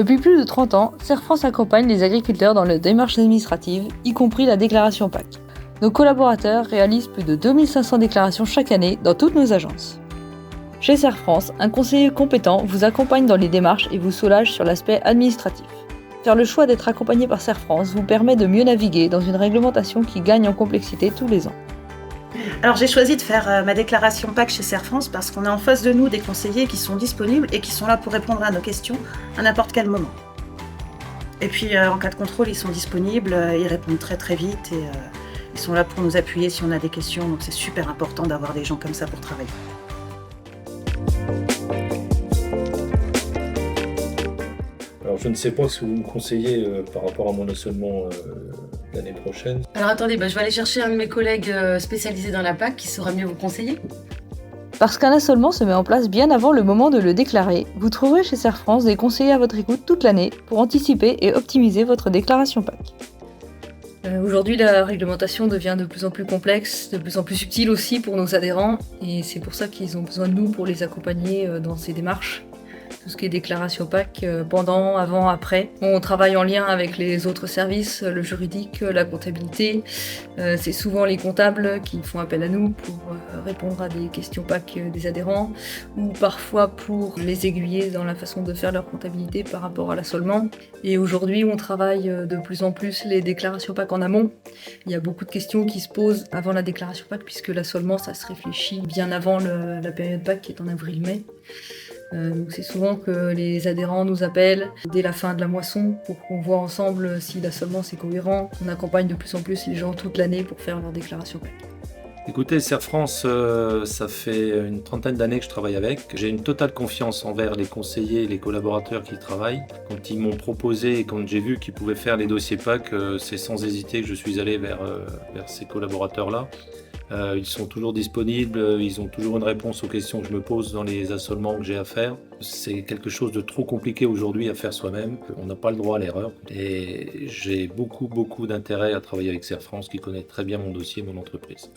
Depuis plus de 30 ans, Serre France accompagne les agriculteurs dans leurs démarches administratives, y compris la déclaration PAC. Nos collaborateurs réalisent plus de 2500 déclarations chaque année dans toutes nos agences. Chez Serre France, un conseiller compétent vous accompagne dans les démarches et vous soulage sur l'aspect administratif. Faire le choix d'être accompagné par Serre France vous permet de mieux naviguer dans une réglementation qui gagne en complexité tous les ans. Alors j'ai choisi de faire ma déclaration PAC chez Serre France parce qu'on a en face de nous des conseillers qui sont disponibles et qui sont là pour répondre à nos questions à n'importe quel moment. Et puis en cas de contrôle, ils sont disponibles, ils répondent très très vite et ils sont là pour nous appuyer si on a des questions. Donc c'est super important d'avoir des gens comme ça pour travailler. Alors je ne sais pas ce que vous me conseillez par rapport à mon assolement l'année prochaine. Alors attendez, je vais aller chercher un de mes collègues spécialisés dans la PAC qui saura mieux vous conseiller. Parce qu'un assolement se met en place bien avant le moment de le déclarer, vous trouverez chez Serre France des conseillers à votre écoute toute l'année pour anticiper et optimiser votre déclaration PAC. Aujourd'hui, la réglementation devient de plus en plus complexe, de plus en plus subtile aussi pour nos adhérents, et c'est pour ça qu'ils ont besoin de nous pour les accompagner dans ces démarches. Tout ce qui est déclaration PAC, pendant, avant, après. On travaille en lien avec les autres services, le juridique, la comptabilité. C'est souvent les comptables qui font appel à nous pour répondre à des questions PAC des adhérents, ou parfois pour les aiguiller dans la façon de faire leur comptabilité par rapport à l'assolement. Et aujourd'hui, on travaille de plus en plus les déclarations PAC en amont. Il y a beaucoup de questions qui se posent avant la déclaration PAC, puisque l'assolement, ça se réfléchit bien avant la période PAC qui est en avril-mai. Donc c'est souvent que les adhérents nous appellent dès la fin de la moisson pour qu'on voit ensemble si l'assolement c'est cohérent. On accompagne de plus en plus les gens toute l'année pour faire leur déclaration PAC. Écoutez, Serre France, ça fait une trentaine d'années que je travaille avec. J'ai une totale confiance envers les conseillers et les collaborateurs qui y travaillent. Quand ils m'ont proposé et quand j'ai vu qu'ils pouvaient faire les dossiers PAC, c'est sans hésiter que je suis allé vers ces collaborateurs-là. Ils sont toujours disponibles, ils ont toujours une réponse aux questions que je me pose dans les assolements que j'ai à faire. C'est quelque chose de trop compliqué aujourd'hui à faire soi-même, on n'a pas le droit à l'erreur. Et j'ai beaucoup d'intérêt à travailler avec Serre France qui connaît très bien mon dossier, mon entreprise.